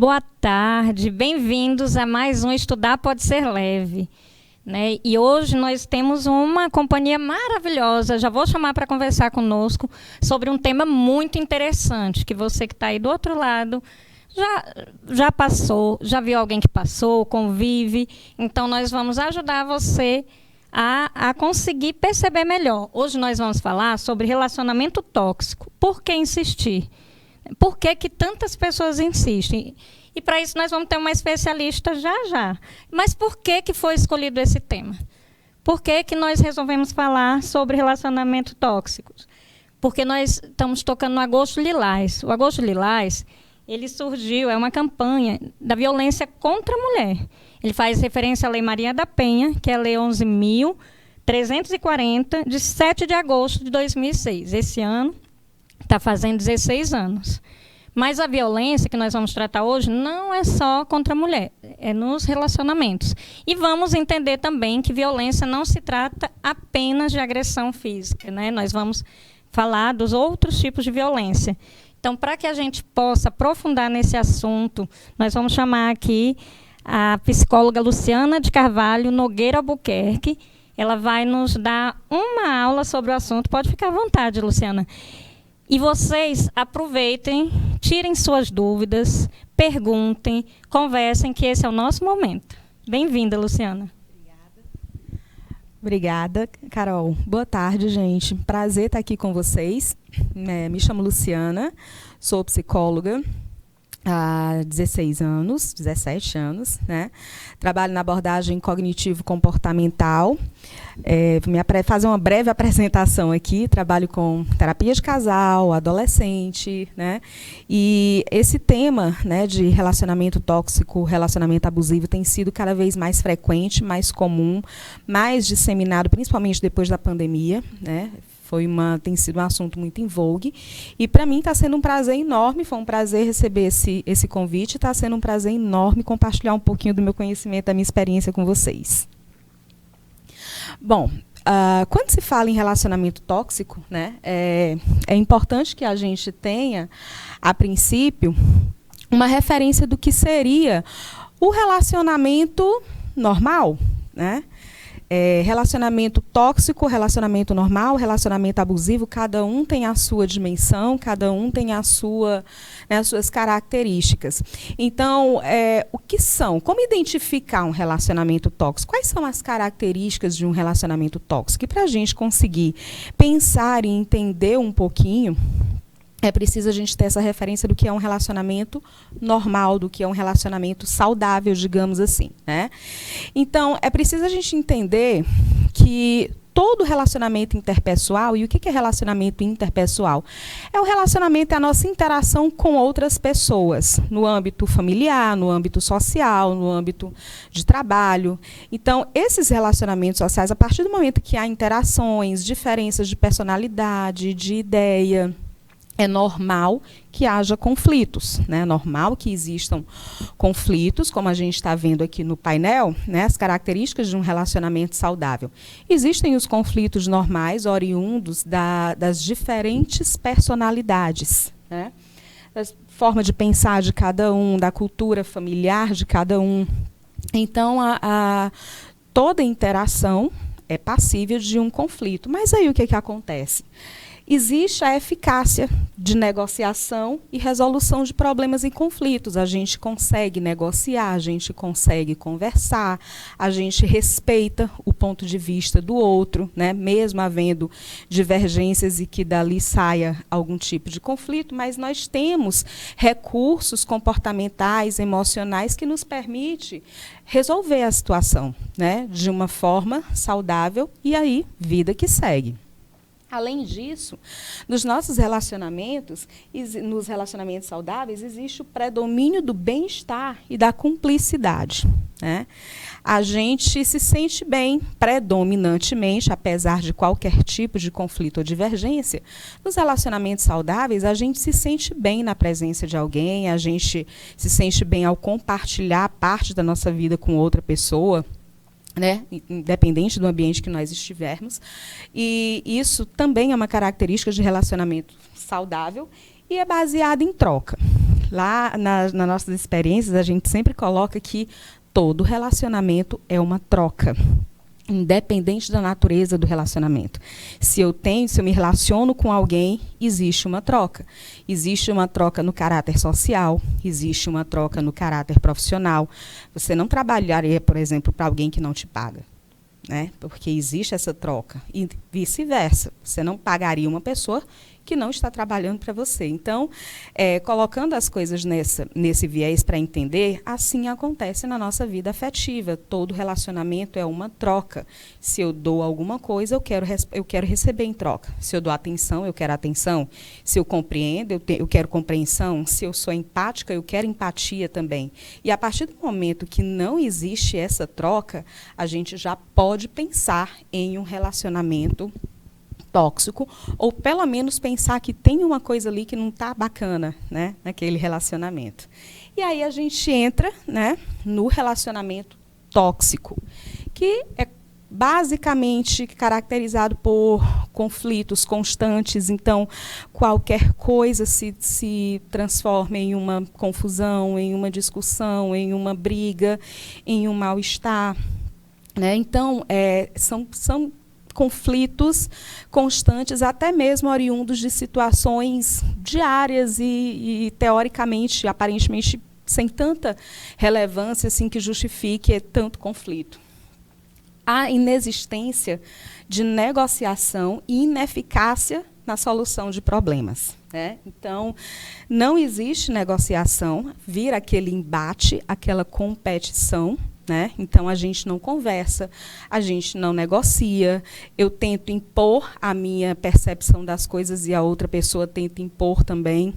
Boa tarde, bem-vindos a mais um Estudar Pode Ser Leve. Né? E hoje nós temos uma companhia maravilhosa, já vou chamar para conversar conosco sobre um tema muito interessante, que você que está aí do outro lado já passou, já viu alguém que passou, convive, então nós vamos ajudar você a conseguir perceber melhor. Hoje nós vamos falar sobre relacionamento tóxico. Por que insistir? Por que tantas pessoas insistem? E para isso nós vamos ter uma especialista já. Mas por que foi escolhido esse tema? Por que nós resolvemos falar sobre relacionamento tóxico? Porque nós estamos tocando no Agosto Lilás. O Agosto Lilás, ele surgiu, é uma campanha da violência contra a mulher. Ele faz referência à Lei Maria da Penha, que é a Lei 11.340, de 7 de agosto de 2006. Esse ano está fazendo 16 anos. Mas a violência que nós vamos tratar hoje não é só contra a mulher, é nos relacionamentos. E vamos entender também que violência não se trata apenas de agressão física, né? Nós vamos falar dos outros tipos de violência. Então, para que a gente possa aprofundar nesse assunto, nós vamos chamar aqui a psicóloga Luciana de Carvalho Nogueira Albuquerque. Ela vai nos dar uma aula sobre o assunto. Pode ficar à vontade, Luciana. E vocês aproveitem, tirem suas dúvidas, perguntem, conversem, que esse é o nosso momento. Bem-vinda, Luciana. Obrigada, Carol. Boa tarde, gente. Prazer estar aqui com vocês. Me chamo Luciana, sou psicóloga há 16 anos, 17 anos, né? Trabalho na abordagem cognitivo-comportamental. Fazer uma breve apresentação aqui. Trabalho com terapia de casal, adolescente, né? E esse tema, né, de relacionamento tóxico, relacionamento abusivo, tem sido cada vez mais frequente, mais comum, mais disseminado, principalmente depois da pandemia, né? Tem sido um assunto muito em vogue. E para mim está sendo um prazer enorme, foi um prazer receber esse convite, está sendo um prazer enorme compartilhar um pouquinho do meu conhecimento, da minha experiência com vocês. Bom, quando se fala em relacionamento tóxico, né, é importante que a gente tenha, a princípio, uma referência do que seria o relacionamento normal, né? Relacionamento tóxico, relacionamento normal, relacionamento abusivo, cada um tem a sua dimensão, cada um tem as suas características. Então, o que são? Como identificar um relacionamento tóxico? Quais são as características de um relacionamento tóxico? E para a gente conseguir pensar e entender um pouquinho, é preciso a gente ter essa referência do que é um relacionamento normal, do que é um relacionamento saudável, digamos assim, né? Então, é preciso a gente entender que todo relacionamento interpessoal, e o que é relacionamento interpessoal? É o relacionamento, é a nossa interação com outras pessoas, no âmbito familiar, no âmbito social, no âmbito de trabalho. Então, esses relacionamentos sociais, a partir do momento que há interações, diferenças de personalidade, de ideia, é normal que haja conflitos, né? É normal que existam conflitos, como a gente está vendo aqui no painel, né? As características de um relacionamento saudável. Existem os conflitos normais, oriundos das diferentes personalidades, né? Da forma de pensar de cada um, da cultura familiar de cada um. Então, toda interação é passível de um conflito. Mas aí o que acontece? Existe a eficácia de negociação e resolução de problemas e conflitos. A gente consegue negociar, a gente consegue conversar, a gente respeita o ponto de vista do outro, né? Mesmo havendo divergências e que dali saia algum tipo de conflito, mas nós temos recursos comportamentais, emocionais, que nos permitem resolver a situação, né? De uma forma saudável, e aí, vida que segue. Além disso, nos nossos relacionamentos, nos relacionamentos saudáveis, existe o predomínio do bem-estar e da cumplicidade, né? A gente se sente bem, predominantemente, apesar de qualquer tipo de conflito ou divergência. Nos relacionamentos saudáveis, a gente se sente bem na presença de alguém, a gente se sente bem ao compartilhar parte da nossa vida com outra pessoa, né, independente do ambiente que nós estivermos. E isso também é uma característica de relacionamento saudável e é baseado em troca. lá nas nossas experiências, a gente sempre coloca que todo relacionamento é uma troca, independente da natureza do relacionamento. Se eu me relaciono com alguém, existe uma troca. Existe uma troca no caráter social, existe uma troca no caráter profissional. Você não trabalharia, por exemplo, para alguém que não te paga, né? Porque existe essa troca. E vice-versa. Você não pagaria uma pessoa que não está trabalhando para você. Então, colocando as coisas nesse viés para entender, assim acontece na nossa vida afetiva. Todo relacionamento é uma troca. Se eu dou alguma coisa, eu quero receber em troca. Se eu dou atenção, eu quero atenção. Se eu compreendo, eu quero compreensão. Se eu sou empática, eu quero empatia também. E a partir do momento que não existe essa troca, a gente já pode pensar em um relacionamento tóxico, ou pelo menos pensar que tem uma coisa ali que não está bacana, né, naquele relacionamento. E aí a gente entra, né, no relacionamento tóxico, que é basicamente caracterizado por conflitos constantes. Então, qualquer coisa se transforma em uma confusão, em uma discussão, em uma briga, em um mal-estar, né? Então, são conflitos constantes, até mesmo oriundos de situações diárias e teoricamente, aparentemente, sem tanta relevância assim, que justifique tanto conflito. A inexistência de negociação e ineficácia na solução de problemas, né? Então, não existe negociação, vira aquele embate, aquela competição, né? Então, a gente não conversa, a gente não negocia, eu tento impor a minha percepção das coisas e a outra pessoa tenta impor também.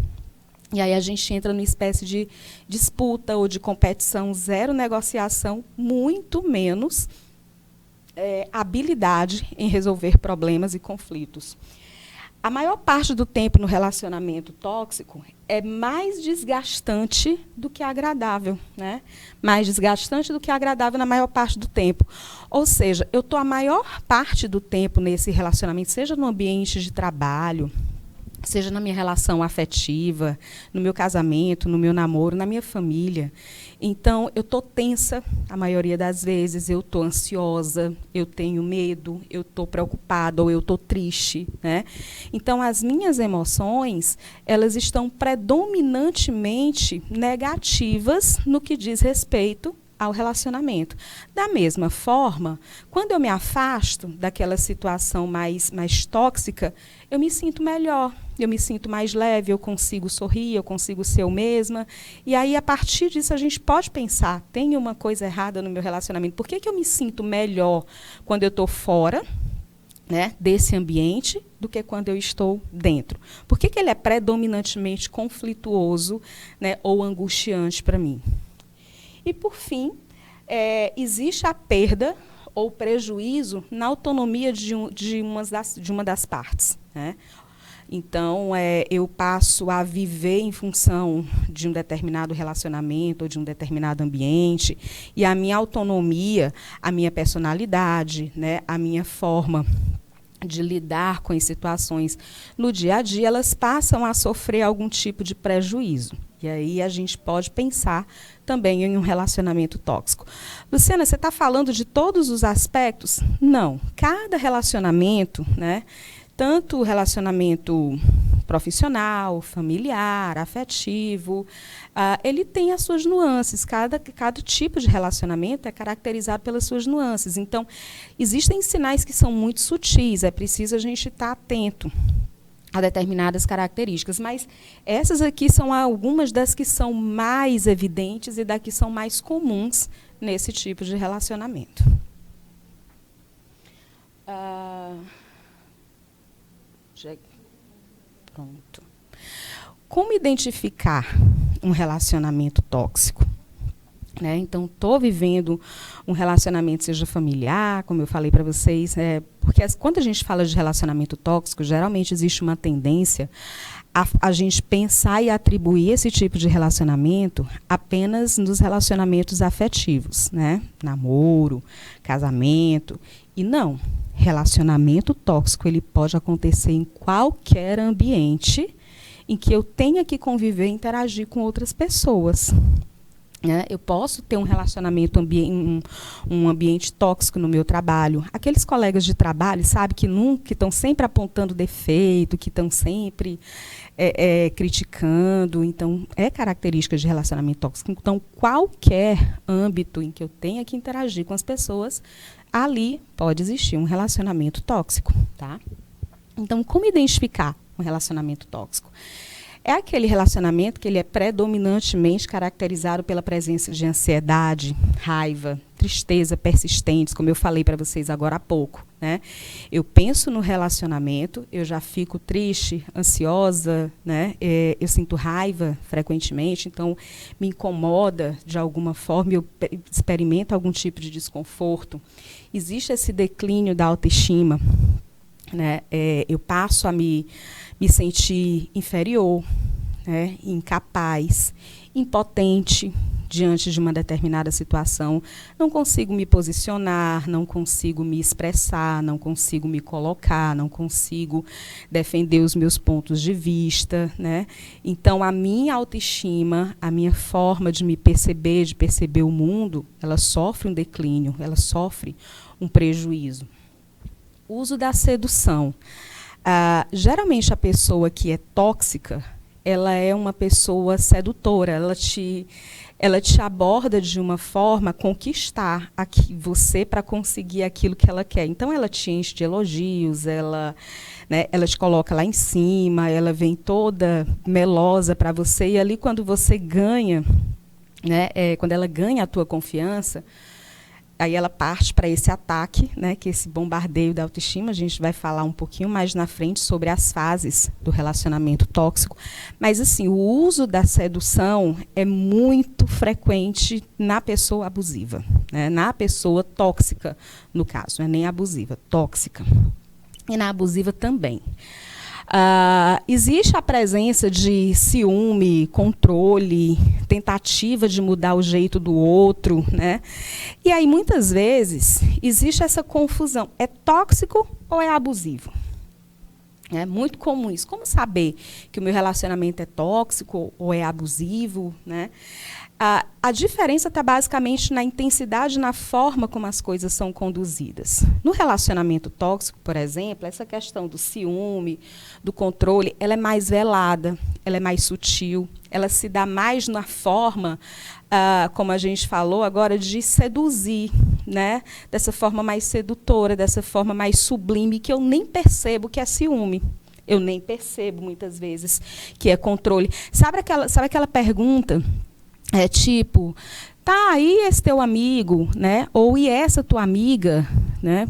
E aí a gente entra numa espécie de disputa ou de competição, zero negociação, muito menos habilidade em resolver problemas e conflitos. A maior parte do tempo no relacionamento tóxico é mais desgastante do que agradável, né? Mais desgastante do que agradável na maior parte do tempo. Ou seja, eu estou a maior parte do tempo nesse relacionamento, seja no ambiente de trabalho, seja na minha relação afetiva, no meu casamento, no meu namoro, na minha família. Então, eu estou tensa a maioria das vezes, eu estou ansiosa, eu tenho medo, eu estou preocupada ou eu estou triste, né? Então, as minhas emoções, elas estão predominantemente negativas no que diz respeito ao relacionamento. Da mesma forma, quando eu me afasto daquela situação mais tóxica, eu me sinto melhor, eu me sinto mais leve, eu consigo sorrir, eu consigo ser eu mesma. E aí, a partir disso, a gente pode pensar, tem uma coisa errada no meu relacionamento. Por que eu me sinto melhor quando eu estou fora, né, desse ambiente do que quando eu estou dentro? Por que ele é predominantemente conflituoso, né, ou angustiante para mim? E, por fim, existe a perda ou prejuízo na autonomia de uma das partes, né? Então, eu passo a viver em função de um determinado relacionamento ou de um determinado ambiente, e a minha autonomia, a minha personalidade, né, a minha forma de lidar com as situações no dia a dia, elas passam a sofrer algum tipo de prejuízo. E aí a gente pode pensar também em um relacionamento tóxico. Luciana, você está falando de todos os aspectos? Não. Cada relacionamento, né, tanto o relacionamento profissional, familiar, afetivo, ele tem as suas nuances. Cada tipo de relacionamento é caracterizado pelas suas nuances. Então, existem sinais que são muito sutis, é preciso a gente estar atento a determinadas características, mas essas aqui são algumas das que são mais evidentes e das que são mais comuns nesse tipo de relacionamento. Pronto. Como identificar um relacionamento tóxico? Né? Então, estou vivendo um relacionamento, seja familiar, como eu falei para vocês, porque quando a gente fala de relacionamento tóxico, geralmente existe uma tendência a gente pensar e atribuir esse tipo de relacionamento apenas nos relacionamentos afetivos, né? Namoro, casamento, e não. Relacionamento tóxico ele pode acontecer em qualquer ambiente, em que eu tenha que conviver e interagir com outras pessoas. Eu posso ter um relacionamento, um ambiente tóxico no meu trabalho. Aqueles colegas de trabalho, sabe, que estão sempre apontando defeito, que estão sempre criticando. Então, é característica de relacionamento tóxico. Então, qualquer âmbito em que eu tenha que interagir com as pessoas, ali pode existir um relacionamento tóxico. Tá? Então, como identificar um relacionamento tóxico? É aquele relacionamento que ele é predominantemente caracterizado pela presença de ansiedade, raiva, tristeza persistentes, como eu falei para vocês agora há pouco. Né? Eu penso no relacionamento, eu já fico triste, ansiosa, né? Eu sinto raiva frequentemente, então me incomoda de alguma forma, eu experimento algum tipo de desconforto. Existe esse declínio da autoestima, né? Eu passo a me sentir inferior, né? Incapaz, impotente diante de uma determinada situação. Não consigo me posicionar, não consigo me expressar, não consigo me colocar, não consigo defender os meus pontos de vista. Né? Então, a minha autoestima, a minha forma de me perceber, de perceber o mundo, ela sofre um declínio, ela sofre um prejuízo. Uso da sedução. Geralmente a pessoa que é tóxica, ela é uma pessoa sedutora, ela te aborda de uma forma a conquistar você para conseguir aquilo que ela quer. Então ela te enche de elogios, ela te coloca lá em cima, ela vem toda melosa para você, e ali quando você ganha, né, quando ela ganha a tua confiança, aí ela parte para esse ataque, né, que é esse bombardeio da autoestima. A gente vai falar um pouquinho mais na frente sobre as fases do relacionamento tóxico. Mas, assim, o uso da sedução é muito frequente na pessoa abusiva, né, na pessoa tóxica, no caso, não é nem abusiva, tóxica. E na abusiva também. Existe a presença de ciúme, controle, tentativa de mudar o jeito do outro, né? E aí, muitas vezes, existe essa confusão. É tóxico ou é abusivo? É muito comum isso. Como saber que o meu relacionamento é tóxico ou é abusivo? Né? A diferença está basicamente na intensidade, na forma como as coisas são conduzidas. No relacionamento tóxico, por exemplo, essa questão do ciúme, do controle, ela é mais velada, ela é mais sutil, ela se dá mais na forma, como a gente falou agora, de seduzir, né? Dessa forma mais sedutora, dessa forma mais sublime, que eu nem percebo que é ciúme. Eu nem percebo, muitas vezes, que é controle. Sabe aquela pergunta? Tipo, tá, e esse teu amigo, né? Ou e essa tua amiga, né?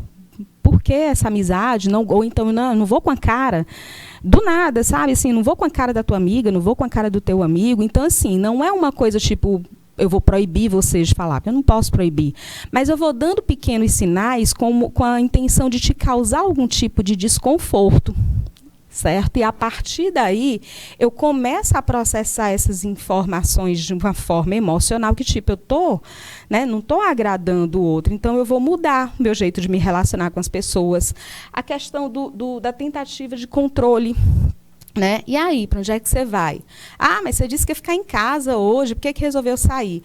Por que essa amizade? Não, ou então, não vou com a cara do nada, sabe? Assim, não vou com a cara da tua amiga, não vou com a cara do teu amigo. Então, assim, não é uma coisa tipo, eu vou proibir vocês de falar, porque eu não posso proibir. Mas eu vou dando pequenos sinais com a intenção de te causar algum tipo de desconforto. Certo? E a partir daí, eu começo a processar essas informações de uma forma emocional, que tipo, não estou agradando o outro, então eu vou mudar o meu jeito de me relacionar com as pessoas. A questão da tentativa de controle. Né? E aí, para onde é que você vai? Mas você disse que ia ficar em casa hoje, por que resolveu sair?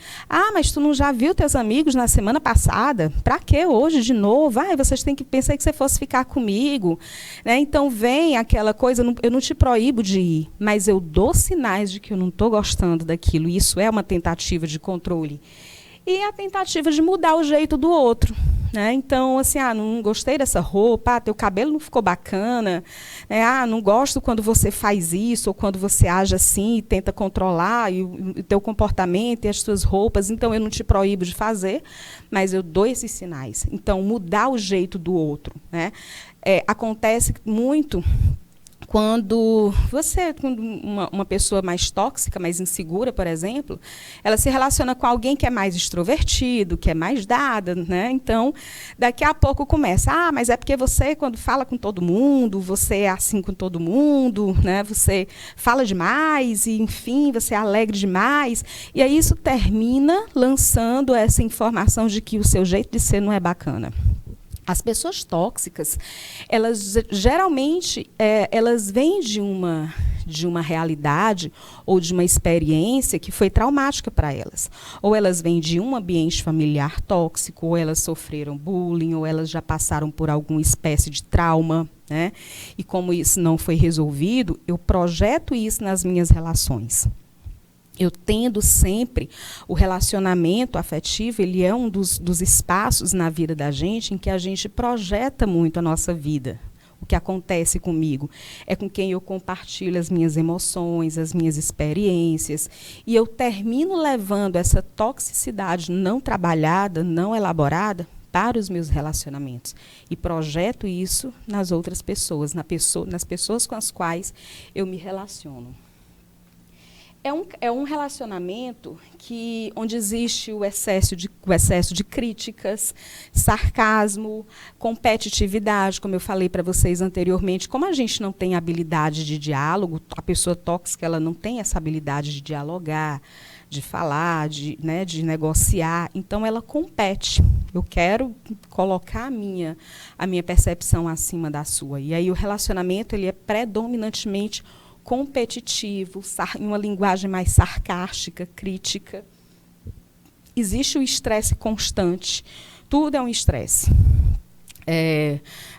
Mas tu não já viu teus amigos na semana passada? Para que hoje de novo? Vocês têm que pensar que você fosse ficar comigo. Né? Então, vem aquela coisa, eu não te proíbo de ir, mas eu dou sinais de que eu não estou gostando daquilo. Isso é uma tentativa de controle. E a tentativa de mudar o jeito do outro. Né? Então, assim, não gostei dessa roupa, teu cabelo não ficou bacana, né? Não gosto quando você faz isso, ou quando você age assim e tenta controlar o teu comportamento e as tuas roupas. Então, eu não te proíbo de fazer, mas eu dou esses sinais. Então, mudar o jeito do outro. Né? Acontece muito quando uma pessoa mais tóxica, mais insegura, por exemplo, ela se relaciona com alguém que é mais extrovertido, que é mais dada, né? Então, daqui a pouco começa, mas é porque você, quando fala com todo mundo, você é assim com todo mundo, né? Você fala demais, e, enfim, você é alegre demais. E aí isso termina lançando essa informação de que o seu jeito de ser não é bacana. As pessoas tóxicas, elas geralmente elas vêm de uma de uma realidade ou de uma experiência que foi traumática para elas. Ou elas vêm de um ambiente familiar tóxico, ou elas sofreram bullying, ou elas já passaram por alguma espécie de trauma, né? E como isso não foi resolvido, eu projeto isso nas minhas relações. Eu tendo sempre, o relacionamento afetivo, ele é um dos espaços na vida da gente em que a gente projeta muito a nossa vida. O que acontece comigo é com quem eu compartilho as minhas emoções, as minhas experiências, e eu termino levando essa toxicidade não trabalhada, não elaborada, para os meus relacionamentos. E projeto isso nas outras pessoas, nas pessoas com as quais eu me relaciono. É um relacionamento onde existe o excesso de críticas, sarcasmo, competitividade, como eu falei para vocês anteriormente. Como a gente não tem habilidade de diálogo, a pessoa tóxica ela não tem essa habilidade de dialogar, de falar, de negociar, então ela compete. Eu quero colocar a minha percepção acima da sua. E aí o relacionamento ele é predominantemente competitivo, em uma linguagem mais sarcástica, crítica. Existe o estresse constante. Tudo é um estresse.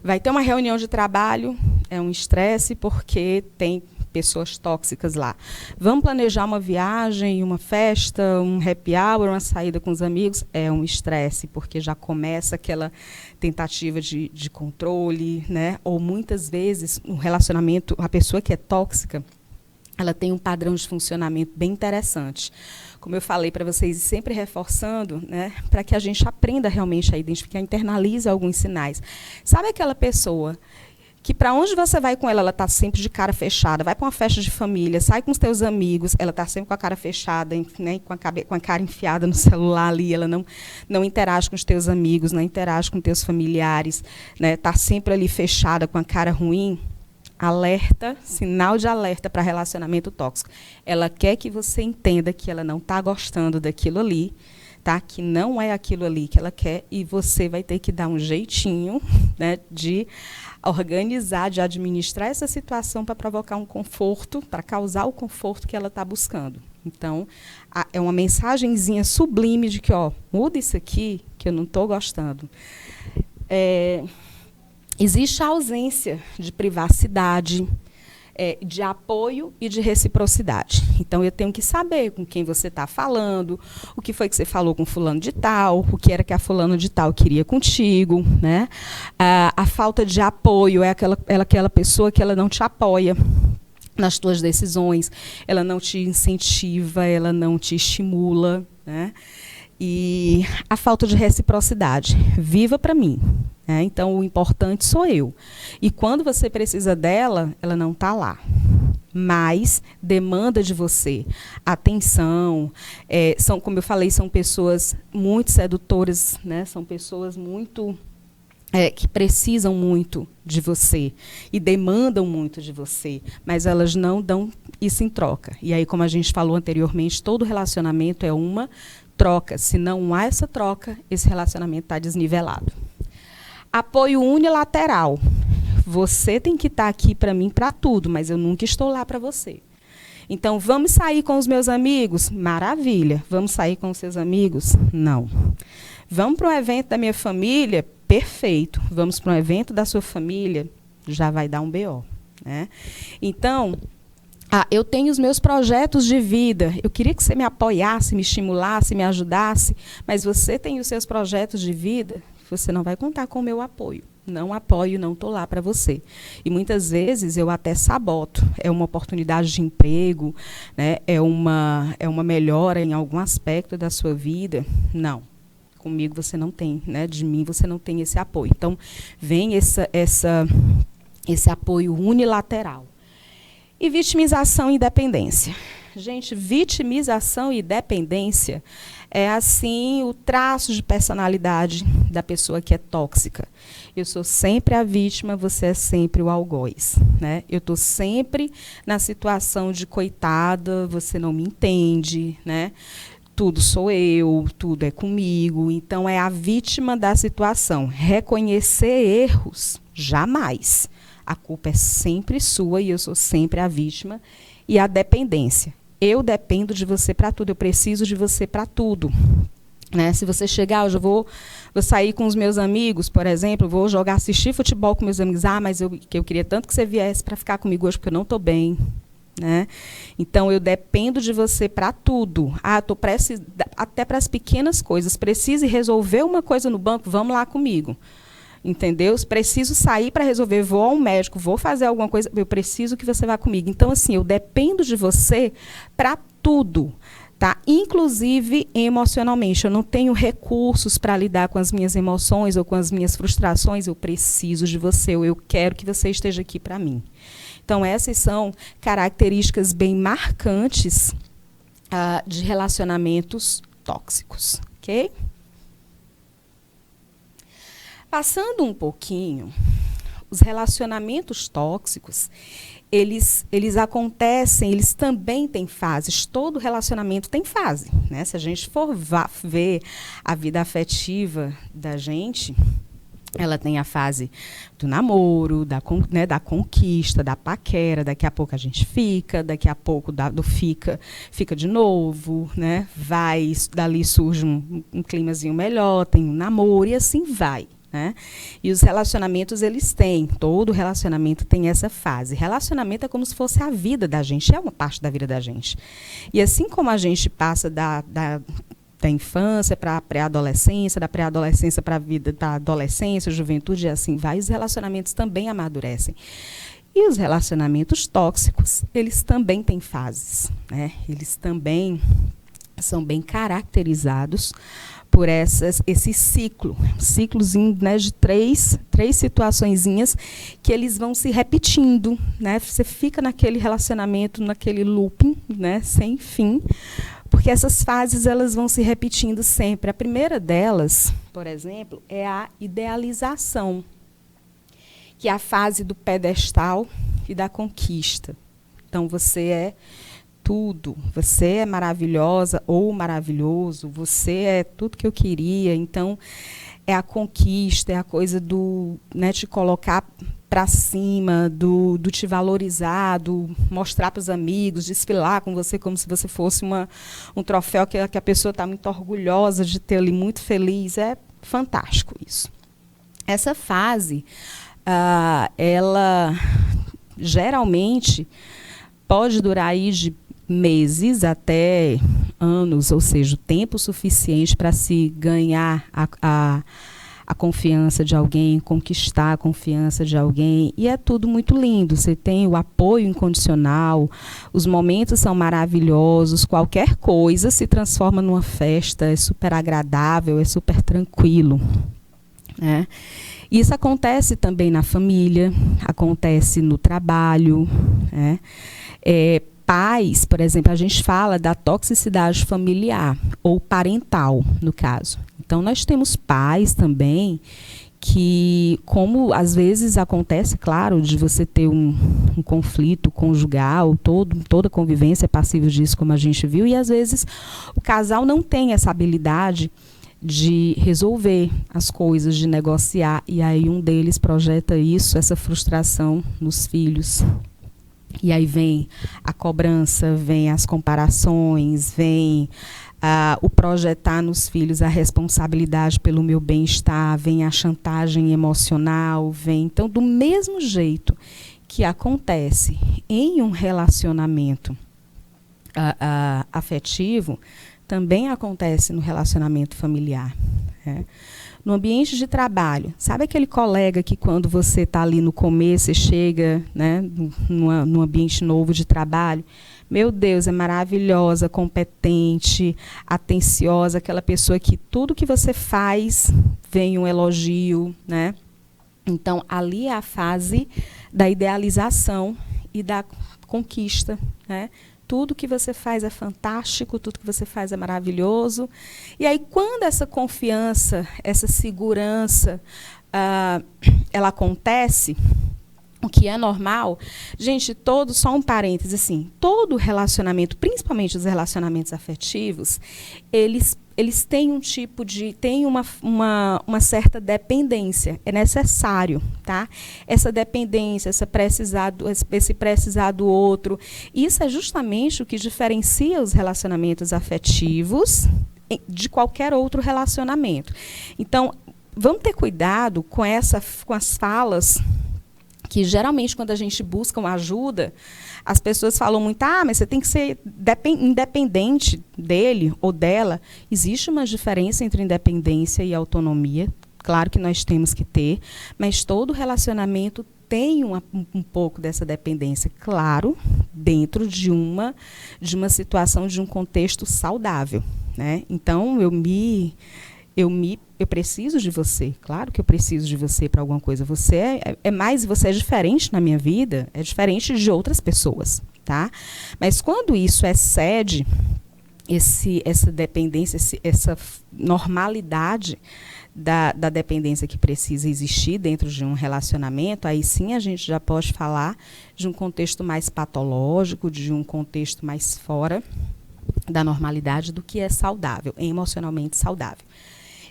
Vai ter uma reunião de trabalho, é um estresse porque tem pessoas tóxicas lá. Vamos planejar uma viagem, uma festa, um happy hour, uma saída com os amigos, é um estresse, porque já começa aquela tentativa de controle, né? Ou muitas vezes, no relacionamento, a pessoa que é tóxica, ela tem um padrão de funcionamento bem interessante. Como eu falei para vocês, sempre reforçando, né, para que a gente aprenda realmente a identificar, internalize alguns sinais. Sabe aquela pessoa que para onde você vai com ela, ela está sempre de cara fechada, vai para uma festa de família, sai com os teus amigos, ela está sempre com a cara fechada, né, com a cara enfiada no celular ali, ela não interage com os teus amigos, não interage com os teus familiares, né, está sempre ali fechada com a cara ruim, alerta, sinal de alerta para relacionamento tóxico. Ela quer que você entenda que ela não está gostando daquilo ali, tá? Que não é aquilo ali que ela quer, e você vai ter que dar um jeitinho, né, de organizar, de administrar essa situação para provocar um conforto, para causar o conforto que ela está buscando. Então, é uma mensagenzinha sublime de que, muda isso aqui, que eu não estou gostando. Existe a ausência de privacidade, de apoio e de reciprocidade. Então, eu tenho que saber com quem você está falando, o que foi que você falou com fulano de tal, o que era que a fulano de tal queria contigo, né? A falta de apoio é aquela pessoa que ela não te apoia nas tuas decisões, ela não te incentiva, ela não te estimula, né? E a falta de reciprocidade. Viva para mim. Então, o importante sou eu. E quando você precisa dela, ela não está lá. Mas demanda de você atenção. Como eu falei, são pessoas muito sedutoras, né? São pessoas muito que precisam muito de você e demandam muito de você, mas elas não dão isso em troca. E aí, como a gente falou anteriormente, todo relacionamento é uma troca. Se não há essa troca, esse relacionamento está desnivelado. Apoio unilateral. Você tem que estar aqui para mim para tudo, mas eu nunca estou lá para você. Então, vamos sair com os meus amigos? Maravilha. Vamos sair com os seus amigos? Não. Vamos para um evento da minha família? Perfeito. Vamos para um evento da sua família? Já vai dar um BO, né? Então, eu tenho os meus projetos de vida. Eu queria que você me apoiasse, me estimulasse, me ajudasse, mas você tem os seus projetos de vida, você não vai contar com o meu apoio. Não apoio, não estou lá para você. E muitas vezes eu até saboto. É uma oportunidade de emprego, né? É uma melhora em algum aspecto da sua vida. Não. Comigo você não tem, né? De mim você não tem esse apoio. Então, vem esse apoio unilateral. E vitimização e dependência. Gente, vitimização e dependência é, assim, o traço de personalidade da pessoa que é tóxica. Eu sou sempre a vítima, você é sempre o algoz, né? Eu estou sempre na situação de coitada, você não me entende, né? Tudo sou eu, tudo é comigo. Então, é a vítima da situação. Reconhecer erros, jamais. A culpa é sempre sua e eu sou sempre a vítima. E a dependência. Eu dependo de você para tudo, eu preciso de você para tudo. Né? Se você chegar, hoje eu vou sair com os meus amigos, por exemplo, vou assistir futebol com meus amigos. Mas eu queria tanto que você viesse para ficar comigo hoje, porque eu não estou bem. Né? Então, eu dependo de você para tudo. Até para as pequenas coisas. Preciso resolver uma coisa no banco, vamos lá comigo. Entendeu? Preciso sair para resolver, vou ao médico, vou fazer alguma coisa, eu preciso que você vá comigo. Então, assim, eu dependo de você para tudo, tá? Inclusive emocionalmente. Eu não tenho recursos para lidar com as minhas emoções ou com as minhas frustrações, eu preciso de você, eu quero que você esteja aqui para mim. Então, essas são características bem marcantes de relacionamentos tóxicos, ok? Passando um pouquinho, os relacionamentos tóxicos, eles acontecem, eles também têm fases. Todo relacionamento tem fase, né? Se a gente for ver a vida afetiva da gente, ela tem a fase do namoro, da conquista, da paquera, daqui a pouco a gente fica, daqui a pouco fica de novo, né? Dali surge um climazinho melhor, tem um namoro e assim vai. Né? E os relacionamentos, todo relacionamento tem essa fase. Relacionamento é como se fosse a vida da gente, é uma parte da vida da gente. E assim como a gente passa da infância para a pré-adolescência, da pré-adolescência para a vida da adolescência, juventude, e assim vai, os relacionamentos também amadurecem. E os relacionamentos tóxicos, eles também têm fases. Né? Eles também são bem caracterizados por esse ciclozinho, né, de três situaçõezinhas que eles vão se repetindo, né? Você fica naquele relacionamento, naquele looping, né, sem fim, porque essas fases elas vão se repetindo sempre. A primeira delas, por exemplo, é a idealização, que é a fase do pedestal e da conquista. Então, você é tudo, você é maravilhosa ou maravilhoso, você é tudo que eu queria. Então, é a conquista, é a coisa do, né, te colocar para cima, do te valorizar, do mostrar para os amigos, desfilar com você como se você fosse um troféu que a pessoa está muito orgulhosa de ter ali, muito feliz. É fantástico isso. Essa fase, ela geralmente pode durar aí de meses até anos, ou seja, o tempo suficiente para se ganhar a confiança de alguém, conquistar a confiança de alguém, e é tudo muito lindo. Você tem o apoio incondicional, os momentos são maravilhosos, qualquer coisa se transforma numa festa, é super agradável, é super tranquilo. Né? Isso acontece também na família, acontece no trabalho, né? Pais, por exemplo, a gente fala da toxicidade familiar ou parental, no caso. Então, nós temos pais também que, como às vezes acontece, claro, de você ter um conflito conjugal, toda convivência é passível disso, como a gente viu, e às vezes o casal não tem essa habilidade de resolver as coisas, de negociar, e aí um deles projeta isso, essa frustração nos filhos. E aí vem a cobrança, vem as comparações, vem o projetar nos filhos a responsabilidade pelo meu bem-estar, vem a chantagem emocional, vem. Então, do mesmo jeito que acontece em um relacionamento afetivo, também acontece no relacionamento familiar. Né? No ambiente de trabalho, sabe aquele colega que quando você está ali no começo, você chega, né, num ambiente novo de trabalho, meu Deus, é maravilhosa, competente, atenciosa, aquela pessoa que tudo que você faz vem um elogio, né? Então, ali é a fase da idealização e da conquista, né? Tudo que você faz é fantástico, tudo que você faz é maravilhoso. E aí, quando essa confiança, essa segurança, ela acontece, o que é normal, gente, só um parêntese, assim, todo relacionamento, principalmente os relacionamentos afetivos, eles eles têm um tipo de, têm uma certa dependência, é necessário, tá? Essa dependência, esse precisar do outro, isso é justamente o que diferencia os relacionamentos afetivos de qualquer outro relacionamento. Então, vamos ter cuidado com as falas que geralmente quando a gente busca uma ajuda, as pessoas falam muito, mas você tem que ser independente dele ou dela. Existe uma diferença entre independência e autonomia, claro que nós temos que ter, mas todo relacionamento tem um pouco dessa dependência, claro, dentro de uma situação, de um contexto saudável, né? Então, eu preciso de você, claro que eu preciso de você para alguma coisa. Você você é diferente na minha vida, é diferente de outras pessoas, tá? Mas quando isso excede essa dependência, essa normalidade da dependência que precisa existir dentro de um relacionamento, aí sim a gente já pode falar de um contexto mais patológico, de um contexto mais fora da normalidade do que é saudável, emocionalmente saudável.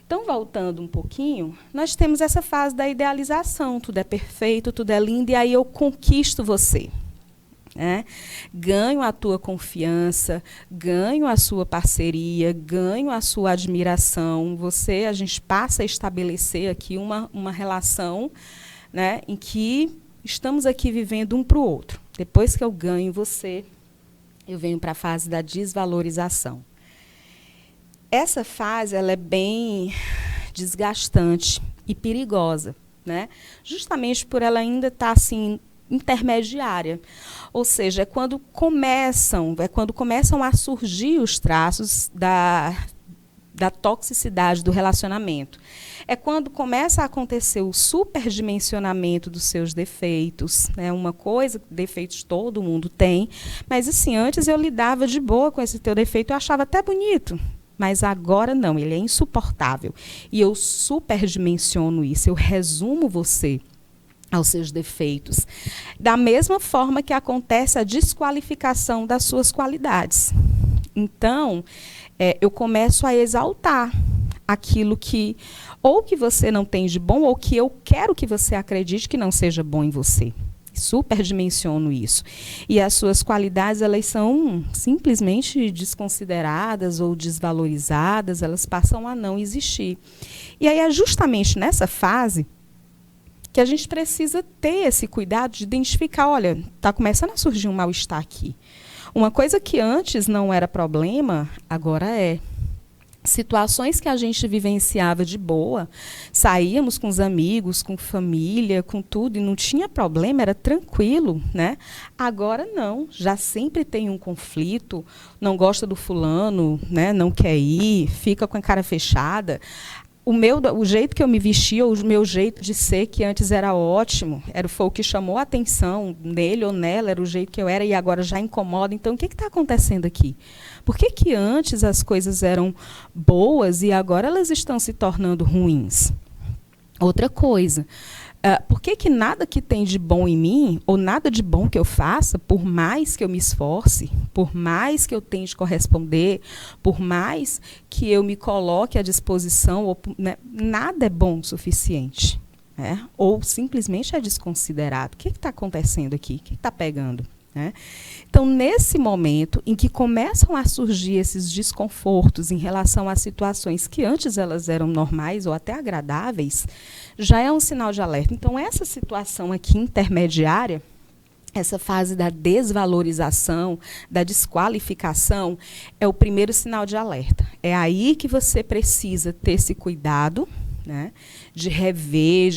Então, voltando um pouquinho, nós temos essa fase da idealização. Tudo é perfeito, tudo é lindo, e aí eu conquisto você. Né? Ganho a tua confiança, ganho a sua parceria, ganho a sua admiração. A gente passa a estabelecer aqui uma relação, né, em que estamos aqui vivendo um para o outro. Depois que eu ganho você, eu venho para a fase da desvalorização. Essa fase ela é bem desgastante e perigosa, né? Justamente por ela ainda estar assim, intermediária. Ou seja, é quando começam a surgir os traços da toxicidade do relacionamento. É quando começa a acontecer o superdimensionamento dos seus defeitos, né? Uma coisa, defeitos todo mundo tem, mas assim, antes eu lidava de boa com esse teu defeito, eu achava até bonito. Mas agora não, ele é insuportável. E eu superdimensiono isso, eu resumo você aos seus defeitos. Da mesma forma que acontece a desqualificação das suas qualidades. Então, eu começo a exaltar aquilo que ou que você não tem de bom, ou que eu quero que você acredite que não seja bom em você. Superdimensiono isso. E as suas qualidades, elas são simplesmente desconsideradas ou desvalorizadas, elas passam a não existir. E aí é justamente nessa fase que a gente precisa ter esse cuidado de identificar, olha, está começando a surgir um mal-estar aqui. Uma coisa que antes não era problema, agora é. Situações que a gente vivenciava de boa, saíamos com os amigos, com família, com tudo, e não tinha problema, era tranquilo, né? Agora não, já sempre tem um conflito, não gosta do fulano, né? Não quer ir, fica com a cara fechada. O jeito que eu me vestia, o meu jeito de ser, que antes era ótimo, foi o que chamou a atenção nele ou nela, era o jeito que eu era, e agora já incomoda. Então, o que está acontecendo aqui? Por que antes as coisas eram boas e agora elas estão se tornando ruins? Outra coisa, por que nada que tem de bom em mim, ou nada de bom que eu faça, por mais que eu me esforce, por mais que eu tente corresponder, por mais que eu me coloque à disposição, né, nada é bom o suficiente, né? Ou simplesmente é desconsiderado. O que está acontecendo aqui? O que está pegando? Né? Então, nesse momento em que começam a surgir esses desconfortos em relação a situações que antes elas eram normais ou até agradáveis, já é um sinal de alerta. Então, essa situação aqui intermediária, essa fase da desvalorização, da desqualificação, é o primeiro sinal de alerta. É aí que você precisa ter esse cuidado, né, de rever,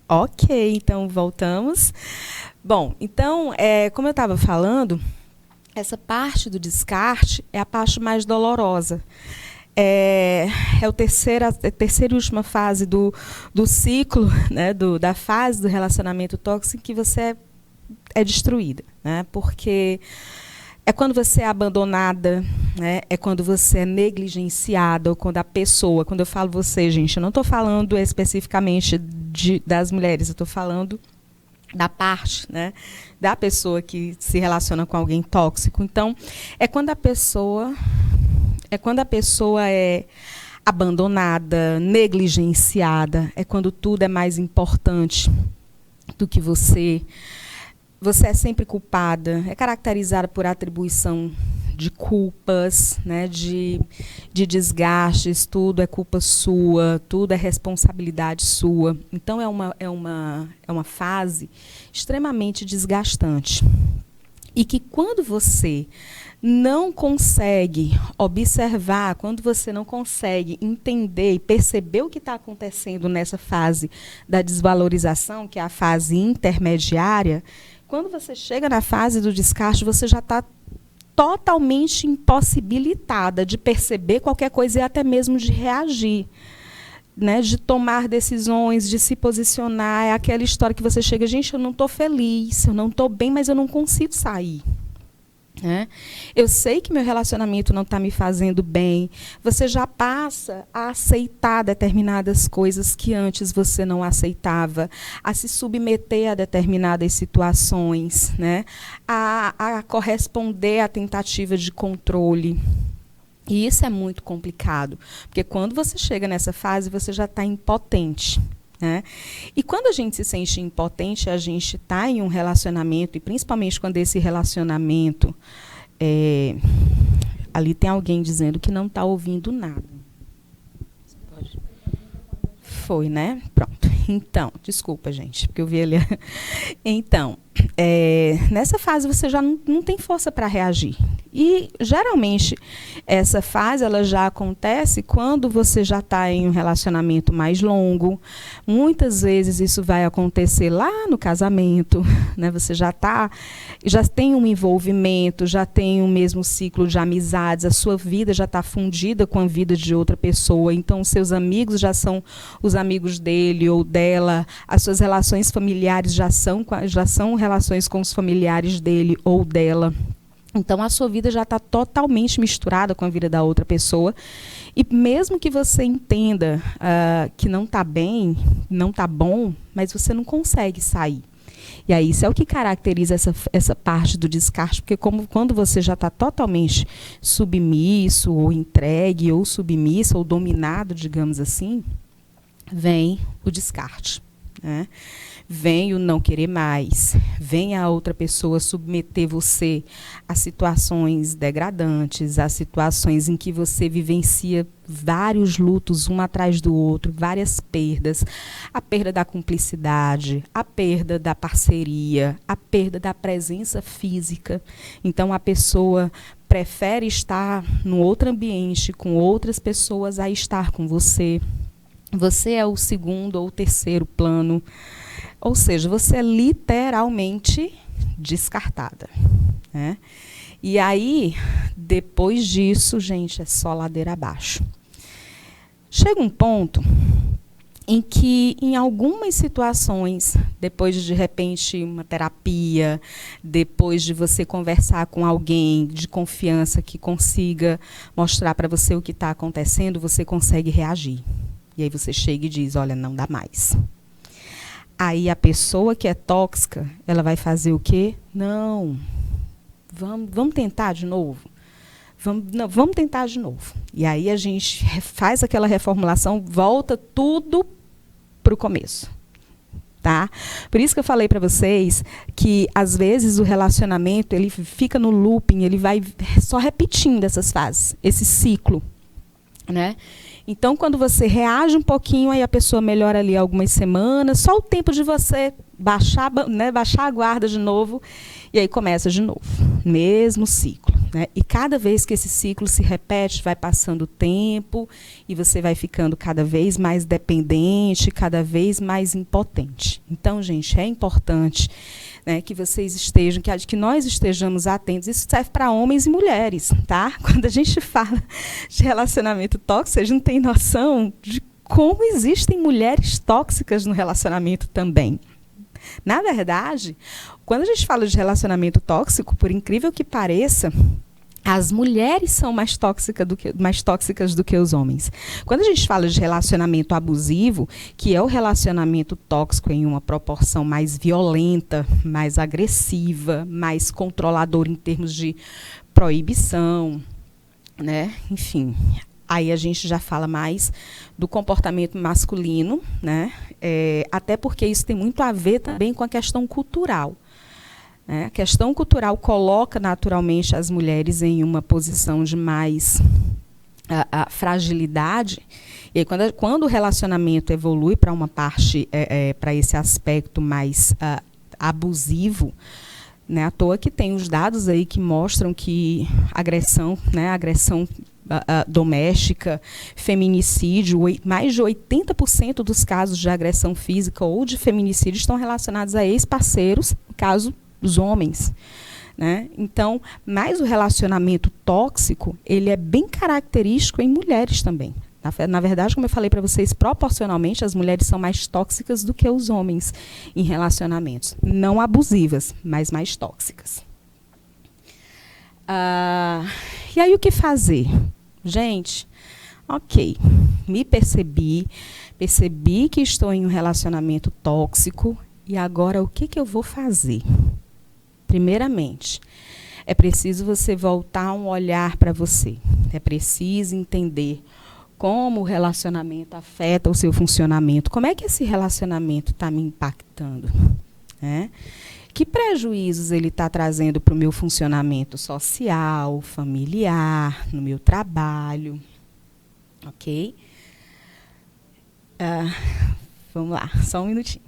Ok, então voltamos. Bom, então, como eu estava falando, essa parte do descarte é a parte mais dolorosa. É a terceira e última fase do ciclo, né, da fase do relacionamento tóxico, que você é destruída, né, porque é quando você é abandonada, né, é quando você é negligenciada, ou quando a pessoa, quando eu falo você, gente, eu não estou falando especificamente das mulheres, eu estou falando da parte, né, da pessoa que se relaciona com alguém tóxico. Então, é quando a pessoa é quando a pessoa é abandonada, negligenciada, é quando tudo é mais importante do que você. Você é sempre culpada, é caracterizada por atribuição de culpas, né, de desgastes, tudo é culpa sua, tudo é responsabilidade sua. Então, é uma fase extremamente desgastante. E que quando você não consegue observar, quando você não consegue entender e perceber o que está acontecendo nessa fase da desvalorização, que é a fase intermediária, quando você chega na fase do descarte, você já está totalmente impossibilitada de perceber qualquer coisa e até mesmo de reagir, né, de tomar decisões, de se posicionar. É aquela história que você chega, gente, eu não estou feliz, eu não estou bem, mas eu não consigo sair. Né? Eu sei que meu relacionamento não está me fazendo bem. Você já passa a aceitar determinadas coisas que antes você não aceitava, a se submeter a determinadas situações, né? a corresponder à tentativa de controle. E isso é muito complicado, porque quando você chega nessa fase, você já está impotente. Né? E quando a gente se sente impotente, a gente está em um relacionamento, e principalmente quando esse relacionamento, ali tem alguém dizendo que não está ouvindo nada. Foi, né? Pronto. Então, desculpa, gente, porque eu vi ele. Então, nessa fase você já não tem força para reagir. E, geralmente, essa fase ela já acontece quando você já está em um relacionamento mais longo. Muitas vezes isso vai acontecer lá no casamento. Né? Você já tem um envolvimento, já tem o mesmo ciclo de amizades, a sua vida já está fundida com a vida de outra pessoa. Então, os seus amigos já são os amigos dele ou dela, as suas relações familiares já são relações com os familiares dele ou dela. Então, a sua vida já está totalmente misturada com a vida da outra pessoa. E mesmo que você entenda que não está bem, não está bom, mas você não consegue sair. E aí, isso é o que caracteriza essa parte do descarte, porque quando você já está totalmente submisso, ou entregue, ou submisso, ou dominado, digamos assim, vem o descarte. Né? Vem o não querer mais, vem a outra pessoa submeter você a situações degradantes, a situações em que você vivencia vários lutos um atrás do outro, várias perdas, a perda da cumplicidade, a perda da parceria, a perda da presença física. Então a pessoa prefere estar num outro ambiente, com outras pessoas, a estar com você. Você é o segundo ou terceiro plano. Ou seja, você é literalmente descartada. Né? E aí, depois disso, gente, é só ladeira abaixo. Chega um ponto em que, em algumas situações, depois de repente uma terapia, depois de você conversar com alguém de confiança que consiga mostrar para você o que está acontecendo, você consegue reagir. E aí você chega e diz, olha, não dá mais. Aí a pessoa que é tóxica, ela vai fazer o quê? Não, vamos tentar de novo. Vamos tentar de novo. E aí a gente faz aquela reformulação, volta tudo para o começo. Tá? Por isso que eu falei para vocês que, às vezes, o relacionamento ele fica no looping, ele vai só repetindo essas fases, esse ciclo. Né? Então, quando você reage um pouquinho, aí a pessoa melhora ali algumas semanas, só o tempo de você baixar a guarda de novo, e aí começa de novo, mesmo ciclo. Né? E cada vez que esse ciclo se repete, vai passando o tempo, e você vai ficando cada vez mais dependente, cada vez mais impotente. Então, gente, é importante, né, que vocês estejam, que nós estejamos atentos. Isso serve para homens e mulheres, tá? Quando a gente fala de relacionamento tóxico, vocês não têm noção de como existem mulheres tóxicas no relacionamento também. Na verdade, quando a gente fala de relacionamento tóxico, por incrível que pareça, as mulheres são mais tóxicas do que os homens. Quando a gente fala de relacionamento abusivo, que é o relacionamento tóxico em uma proporção mais violenta, mais agressiva, mais controladora em termos de proibição, né? Enfim, aí a gente já fala mais do comportamento masculino, né? Até porque isso tem muito a ver também com a questão cultural. A questão cultural coloca naturalmente as mulheres em uma posição de mais fragilidade. E aí, quando o relacionamento evolui para uma parte, para esse aspecto mais abusivo, né, à toa que tem os dados aí que mostram que agressão, né, agressão doméstica, feminicídio, mais de 80% dos casos de agressão física ou de feminicídio estão relacionados a ex-parceiros, no caso dos homens. Né? Então, mas o relacionamento tóxico, ele é bem característico em mulheres também. Na verdade, como eu falei para vocês, proporcionalmente, as mulheres são mais tóxicas do que os homens em relacionamentos. Não abusivas, mas mais tóxicas. E aí, o que fazer? Gente, ok, me percebi que estou em um relacionamento tóxico, e agora o que eu vou fazer? Primeiramente, é preciso você voltar um olhar para você. É preciso entender como o relacionamento afeta o seu funcionamento. Como é que esse relacionamento está me impactando? Que prejuízos ele está trazendo para o meu funcionamento social, familiar, no meu trabalho? Ok? Vamos lá, só um minutinho.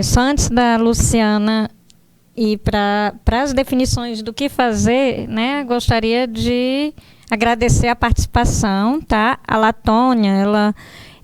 Só antes da Luciana ir para as definições do que fazer, né, gostaria de agradecer a participação, tá? A Latônia, ela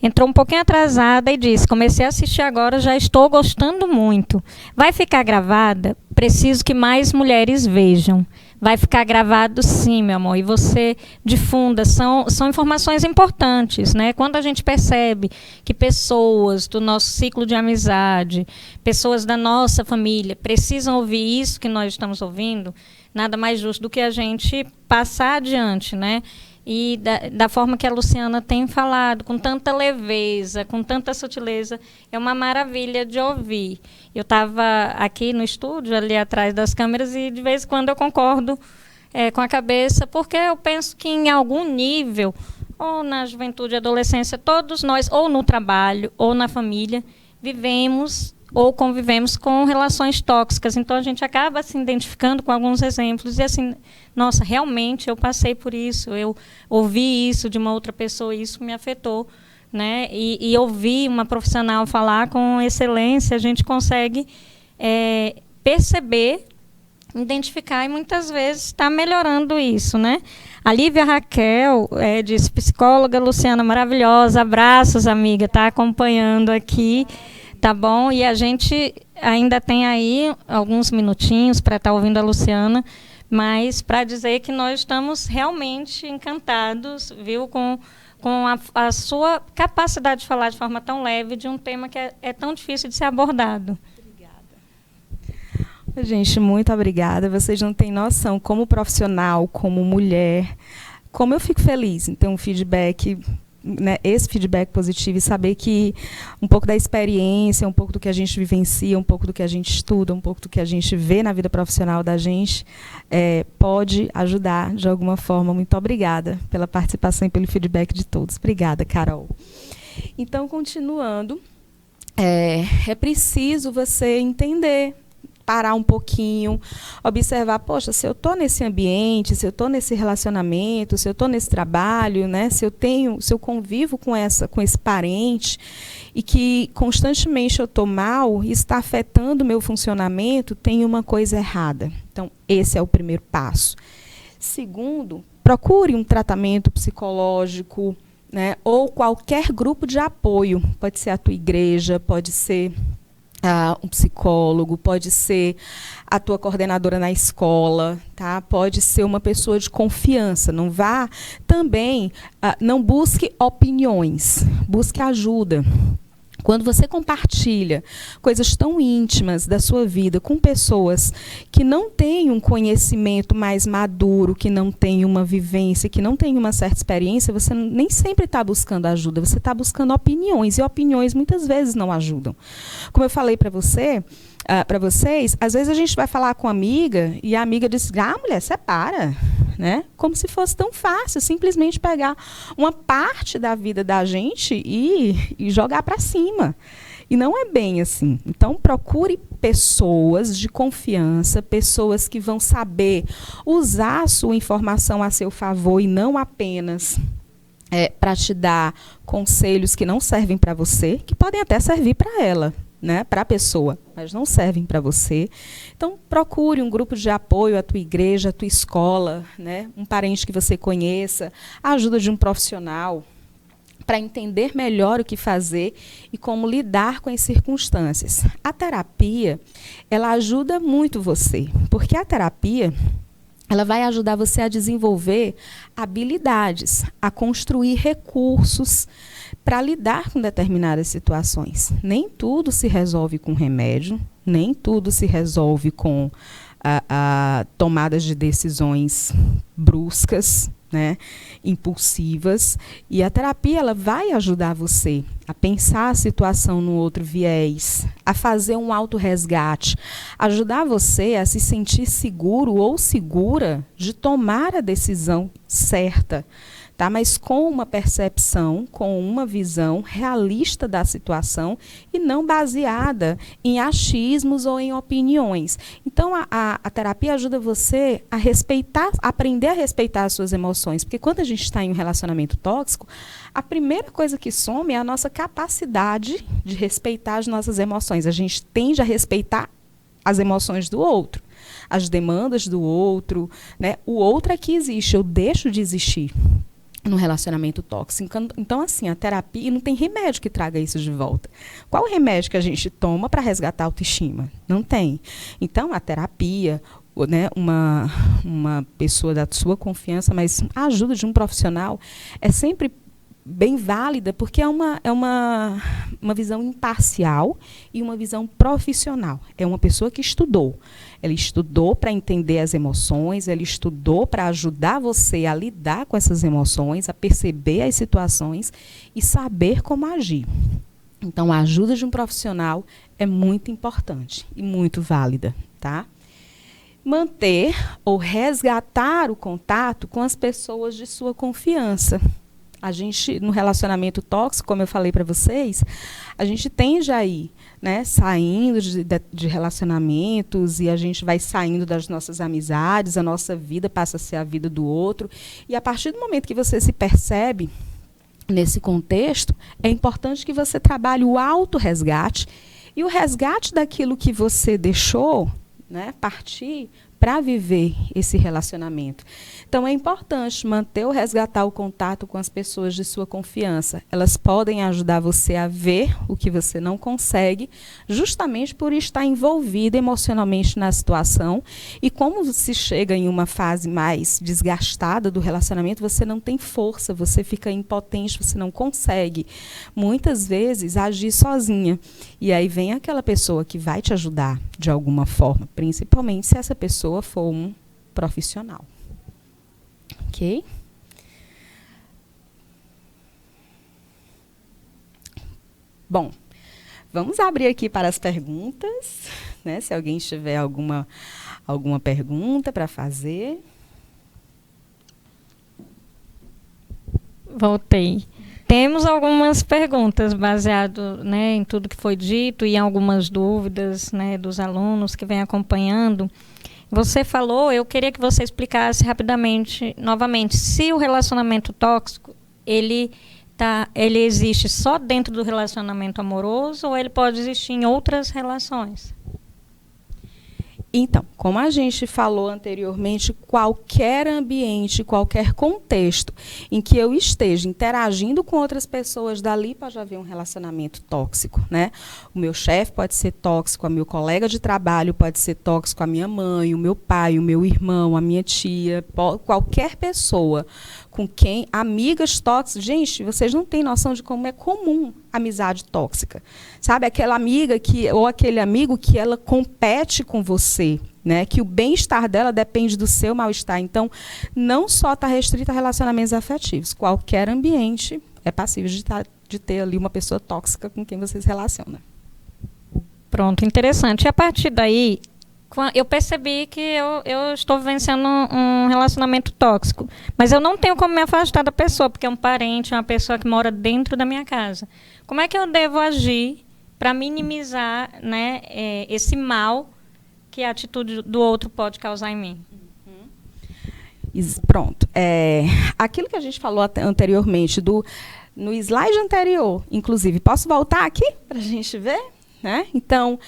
entrou um pouquinho atrasada e disse: comecei a assistir agora, já estou gostando muito. Vai ficar gravada? Preciso que mais mulheres vejam. Vai ficar gravado sim, meu amor, e você difunda. São informações importantes, né? Quando a gente percebe que pessoas do nosso ciclo de amizade, pessoas da nossa família, precisam ouvir isso que nós estamos ouvindo, nada mais justo do que a gente passar adiante, né? E da forma que a Luciana tem falado, com tanta leveza, com tanta sutileza, é uma maravilha de ouvir. Eu estava aqui no estúdio, ali atrás das câmeras, e de vez em quando eu concordo com a cabeça, porque eu penso que em algum nível, ou na juventude e adolescência, todos nós, ou no trabalho, ou na família, vivemos ou convivemos com relações tóxicas. Então, a gente acaba se identificando com alguns exemplos. E assim, nossa, realmente eu passei por isso, eu ouvi isso de uma outra pessoa, e isso me afetou. Né? E ouvir uma profissional falar com excelência, a gente consegue perceber, identificar, e muitas vezes está melhorando isso. Né? A Lívia Raquel disse: psicóloga Luciana maravilhosa, abraços, amiga, está acompanhando aqui. Tá bom? E a gente ainda tem aí alguns minutinhos para estar ouvindo a Luciana, mas para dizer que nós estamos realmente encantados, viu, com a sua capacidade de falar de forma tão leve de um tema que é tão difícil de ser abordado. Obrigada. Gente, muito obrigada. Vocês não têm noção, como profissional, como mulher, como eu fico feliz em ter um feedback, né, esse feedback positivo, e saber que um pouco da experiência, um pouco do que a gente vivencia, um pouco do que a gente estuda, um pouco do que a gente vê na vida profissional da gente, pode ajudar de alguma forma. Muito obrigada pela participação e pelo feedback de todos. Obrigada, Carol. Então, continuando, é preciso você entender, parar um pouquinho, observar, poxa, se eu estou nesse ambiente, se eu estou nesse relacionamento, se eu estou nesse trabalho, né, se eu convivo com esse parente e que constantemente eu estou mal e está afetando o meu funcionamento, tem uma coisa errada. Então, esse é o primeiro passo. Segundo, procure um tratamento psicológico, né, ou qualquer grupo de apoio. Pode ser a tua igreja, pode ser um psicólogo, pode ser a tua coordenadora na escola, tá? Pode ser uma pessoa de confiança. Não vá também, não busque opiniões, busque ajuda. Quando você compartilha coisas tão íntimas da sua vida com pessoas que não têm um conhecimento mais maduro, que não têm uma vivência, que não têm uma certa experiência, você nem sempre está buscando ajuda, você está buscando opiniões, e opiniões muitas vezes não ajudam. Como eu falei para vocês, às vezes a gente vai falar com uma amiga e a amiga diz: mulher, separa. né? Como se fosse tão fácil, simplesmente pegar uma parte da vida da gente e jogar para cima. E não é bem assim. Então, procure pessoas de confiança, pessoas que vão saber usar a sua informação a seu favor e não apenas para te dar conselhos que não servem para você, que podem até servir para ela, né, para a pessoa, mas não servem para você. Então, procure um grupo de apoio, a tua igreja, a tua escola, né, um parente que você conheça, a ajuda de um profissional, para entender melhor o que fazer e como lidar com as circunstâncias. A terapia, ela ajuda muito você, porque a terapia, ela vai ajudar você a desenvolver habilidades, a construir recursos para lidar com determinadas situações. Nem tudo se resolve com remédio, nem tudo se resolve com tomadas de decisões bruscas, né, impulsivas. E a terapia, ela vai ajudar você a pensar a situação no outro viés, a fazer um autorresgate, ajudar você a se sentir seguro ou segura de tomar a decisão certa, tá? Mas com uma percepção, com uma visão realista da situação e não baseada em achismos ou em opiniões. Então, a terapia ajuda você a respeitar, aprender a respeitar as suas emoções, porque quando a gente está em um relacionamento tóxico, a primeira coisa que some é a nossa capacidade de respeitar as nossas emoções. A gente tende a respeitar as emoções do outro, as demandas do outro, né? O outro é que existe, eu deixo de existir no relacionamento tóxico. Então, assim, a terapia, não tem remédio que traga isso de volta. Qual o remédio que a gente toma para resgatar a autoestima? Não tem. Então, a terapia, né, uma pessoa da sua confiança, mas a ajuda de um profissional é sempre bem válida, porque é uma visão imparcial e uma visão profissional. É uma pessoa que estudou. Ela estudou para entender as emoções, ela estudou para ajudar você a lidar com essas emoções, a perceber as situações e saber como agir. Então, a ajuda de um profissional é muito importante e muito válida, tá? Manter ou resgatar o contato com as pessoas de sua confiança. A gente, no relacionamento tóxico, como eu falei para vocês, a gente tende a ir, né, saindo de relacionamentos, e a gente vai saindo das nossas amizades, a nossa vida passa a ser a vida do outro. E a partir do momento que você se percebe nesse contexto, é importante que você trabalhe o autorresgate e o resgate daquilo que você deixou, né, partir para viver esse relacionamento. Então, é importante manter ou resgatar o contato com as pessoas de sua confiança. Elas podem ajudar você a ver o que você não consegue, justamente por estar envolvida emocionalmente na situação. E como se chega em uma fase mais desgastada do relacionamento, você não tem força, você fica impotente, você não consegue, muitas vezes, agir sozinha. E aí vem aquela pessoa que vai te ajudar de alguma forma, principalmente se essa pessoa for um profissional. Ok? Bom, vamos abrir aqui para as perguntas, né? Se alguém tiver alguma pergunta para fazer. Voltei. Temos algumas perguntas baseado, né, em tudo que foi dito e em algumas dúvidas, né, dos alunos que vêm acompanhando. Você falou, eu queria que você explicasse rapidamente, novamente, se o relacionamento tóxico, ele existe só dentro do relacionamento amoroso ou ele pode existir em outras relações? Então, como a gente falou anteriormente, qualquer ambiente, qualquer contexto em que eu esteja interagindo com outras pessoas, dali pode haver um relacionamento tóxico, né? O meu chefe pode ser tóxico, a meu colega de trabalho pode ser tóxico, a minha mãe, o meu pai, o meu irmão, a minha tia, qualquer pessoa com quem, amigas tóxicas, gente, vocês não têm noção de como é comum amizade tóxica, sabe? Aquela amiga ou aquele amigo que ela compete com você, né? Que o bem-estar dela depende do seu mal-estar. Então, não só está restrito a relacionamentos afetivos, qualquer ambiente é passível de ter ali uma pessoa tóxica com quem você se relaciona. Pronto, interessante. E a partir daí, eu percebi que eu estou vivenciando um relacionamento tóxico. Mas eu não tenho como me afastar da pessoa, porque é um parente, uma pessoa que mora dentro da minha casa. Como é que eu devo agir para minimizar, né, esse mal que a atitude do outro pode causar em mim? Pronto. Aquilo que a gente falou anteriormente, no slide anterior, inclusive, posso voltar aqui para a gente ver? Né? Então,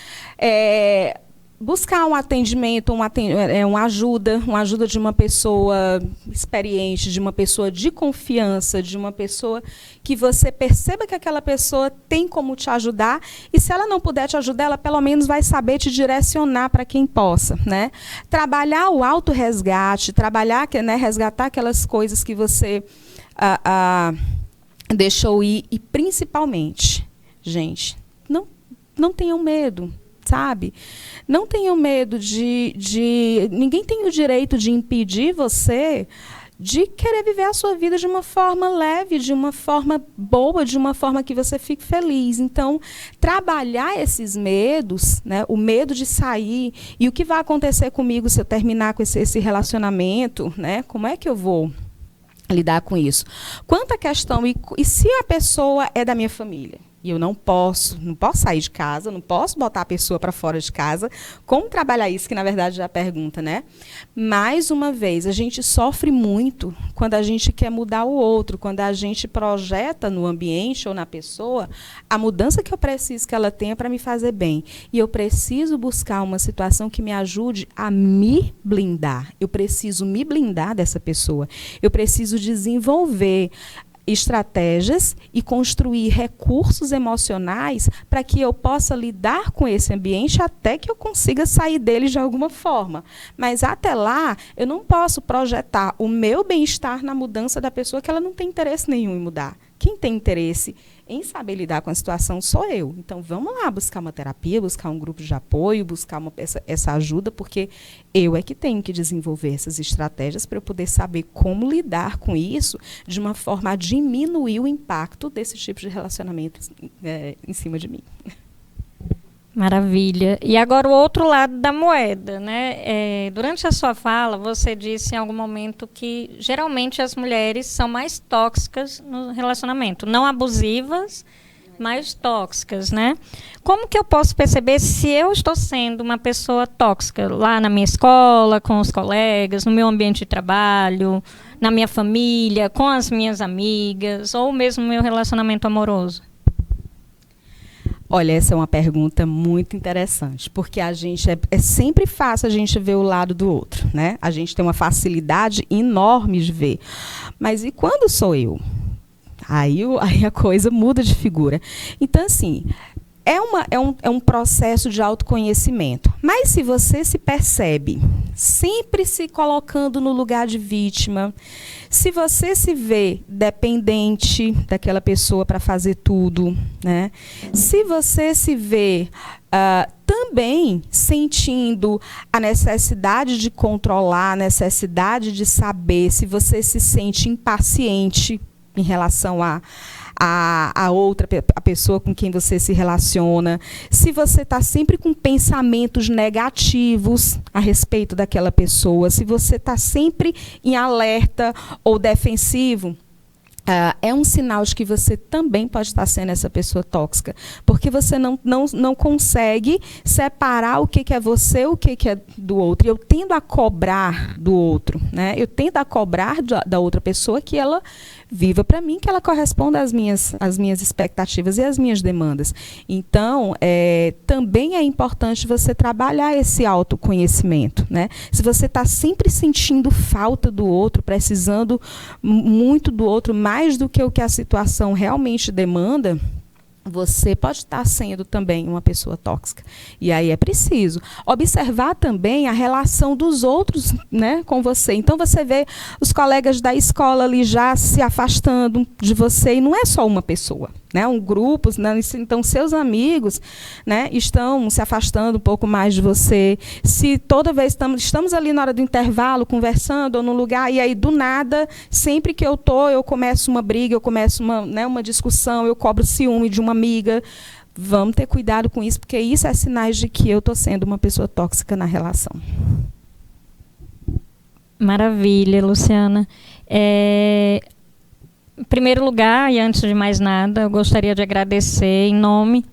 buscar um atendimento, uma ajuda de uma pessoa experiente, de uma pessoa de confiança, de uma pessoa que você perceba que aquela pessoa tem como te ajudar, e se ela não puder te ajudar, ela pelo menos vai saber te direcionar para quem possa, né? Trabalhar o autorresgate, né, resgatar aquelas coisas que você deixou ir, e principalmente, gente, não tenham medo. Sabe? Não tenham medo ninguém tem o direito de impedir você de querer viver a sua vida de uma forma leve, de uma forma boa, de uma forma que você fique feliz. Então, trabalhar esses medos, né, o medo de sair, e o que vai acontecer comigo se eu terminar com esse relacionamento, né, como é que eu vou lidar com isso? Quanto à questão, e se a pessoa é da minha família? E eu não posso sair de casa, não posso botar a pessoa para fora de casa. Como trabalhar isso, que na verdade é a pergunta, né? Mais uma vez, a gente sofre muito quando a gente quer mudar o outro, quando a gente projeta no ambiente ou na pessoa a mudança que eu preciso que ela tenha para me fazer bem. E eu preciso buscar uma situação que me ajude a me blindar. Eu preciso me blindar dessa pessoa. Eu preciso desenvolver estratégias e construir recursos emocionais para que eu possa lidar com esse ambiente até que eu consiga sair dele de alguma forma. Mas até lá, eu não posso projetar o meu bem-estar na mudança da pessoa, que ela não tem interesse nenhum em mudar. Quem tem interesse em saber lidar com a situação sou eu. Então, vamos lá buscar uma terapia, buscar um grupo de apoio, buscar essa ajuda, porque eu é que tenho que desenvolver essas estratégias para eu poder saber como lidar com isso de uma forma a diminuir o impacto desse tipo de relacionamento em cima de mim. Maravilha. E agora o outro lado da moeda, né? Durante a sua fala, você disse em algum momento que geralmente as mulheres são mais tóxicas no relacionamento, não abusivas, mas tóxicas, né? Como que eu posso perceber se eu estou sendo uma pessoa tóxica lá na minha escola, com os colegas, no meu ambiente de trabalho, na minha família, com as minhas amigas, ou mesmo no meu relacionamento amoroso? Olha, essa é uma pergunta muito interessante, porque a gente é sempre fácil a gente ver o lado do outro, né? A gente tem uma facilidade enorme de ver. Mas e quando sou eu? Aí a coisa muda de figura. Então, assim, é um processo de autoconhecimento. Mas se você se percebe sempre se colocando no lugar de vítima, se você se vê dependente daquela pessoa para fazer tudo, né? Se você se vê também sentindo a necessidade de controlar, a necessidade de saber, se você se sente impaciente em relação a pessoa com quem você se relaciona, se você está sempre com pensamentos negativos a respeito daquela pessoa, se você está sempre em alerta ou defensivo, é um sinal de que você também pode estar sendo essa pessoa tóxica, porque você não consegue separar o que é você e o que é do outro. E eu tendo a cobrar do outro, né? Eu tendo a cobrar da outra pessoa que ela viva para mim, que ela corresponda às minhas expectativas e às minhas demandas. Então, também é importante você trabalhar esse autoconhecimento, né? Se você está sempre sentindo falta do outro, precisando muito do outro, mais do que o que a situação realmente demanda, você pode estar sendo também uma pessoa tóxica. E aí é preciso observar também a relação dos outros, né, com você. Então você vê os colegas da escola ali já se afastando de você, e não é só uma pessoa, né, um grupo, né, então seus amigos, né, estão se afastando um pouco mais de você. Se toda vez estamos ali na hora do intervalo conversando ou no lugar, e aí do nada, sempre que eu começo uma briga, eu começo uma discussão, eu cobro ciúme de uma amiga. vamos ter cuidado com isso, porque isso é sinais de que eu estou sendo uma pessoa tóxica na relação. Maravilha, Luciana. Em primeiro lugar, e antes de mais nada, eu gostaria de agradecer em nome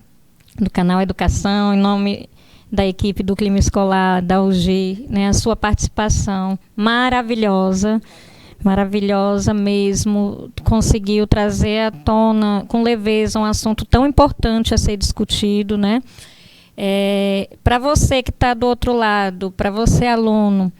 do canal Educação, em nome da equipe do Clima Escolar, da UG, né, a sua participação maravilhosa, maravilhosa mesmo, conseguiu trazer à tona com leveza um assunto tão importante a ser discutido, né? Para você que está do outro lado, para você aluno,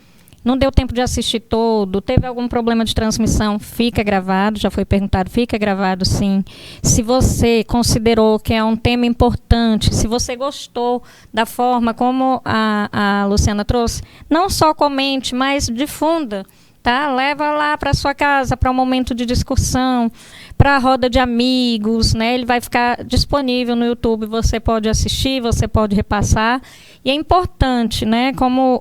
não deu tempo de assistir todo, teve algum problema de transmissão, fica gravado, já foi perguntado, fica gravado sim. Se você considerou que é um tema importante, se você gostou da forma como a Luciana trouxe, não só comente, mas difunda, tá? Leva lá para sua casa, para um momento de discussão, para a roda de amigos, né? Ele vai ficar disponível no YouTube, você pode assistir, você pode repassar. E é importante, né? Como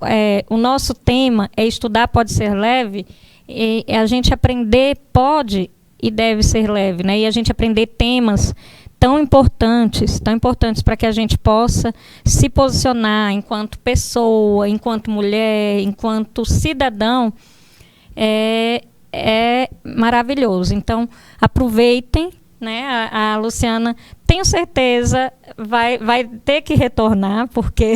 o nosso tema é estudar pode ser leve, e a gente aprender pode e deve ser leve, né? E a gente aprender temas tão importantes para que a gente possa se posicionar enquanto pessoa, enquanto mulher, enquanto cidadão, é maravilhoso. Então, aproveitem, né? A Luciana, tenho certeza, vai ter que retornar, porque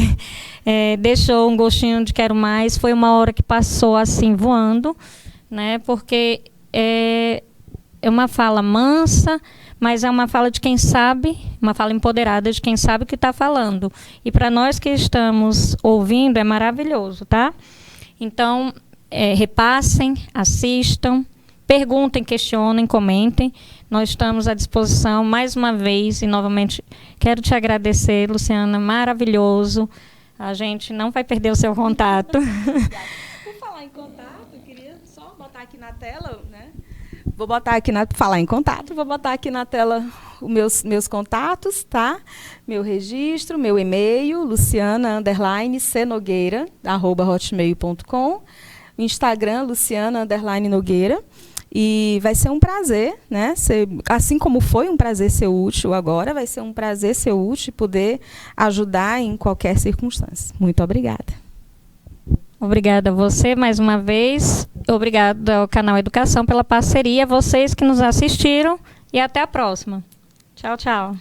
deixou um gostinho de quero mais. Foi uma hora que passou assim, voando, né? Porque é uma fala mansa, mas é uma fala de quem sabe, uma fala empoderada de quem sabe o que está falando. E para nós que estamos ouvindo, é maravilhoso, tá? Então, repassem, assistam, perguntem, questionem, comentem. Nós estamos à disposição mais uma vez e novamente quero te agradecer, Luciana, maravilhoso. A gente não vai perder o seu contato. Por falar em contato, eu queria só botar aqui na tela, né? Vou botar aqui falar em contato, vou botar aqui na tela os meus contatos, tá? Meu registro, meu e-mail, luciana_cnogueira@hotmail.com. Instagram, Luciana_Nogueira. E vai ser um prazer, né? Assim como foi um prazer ser útil agora, vai ser um prazer ser útil e poder ajudar em qualquer circunstância. Muito obrigada. Obrigada a você mais uma vez. Obrigada ao canal Educação pela parceria, vocês que nos assistiram e até a próxima. Tchau, tchau.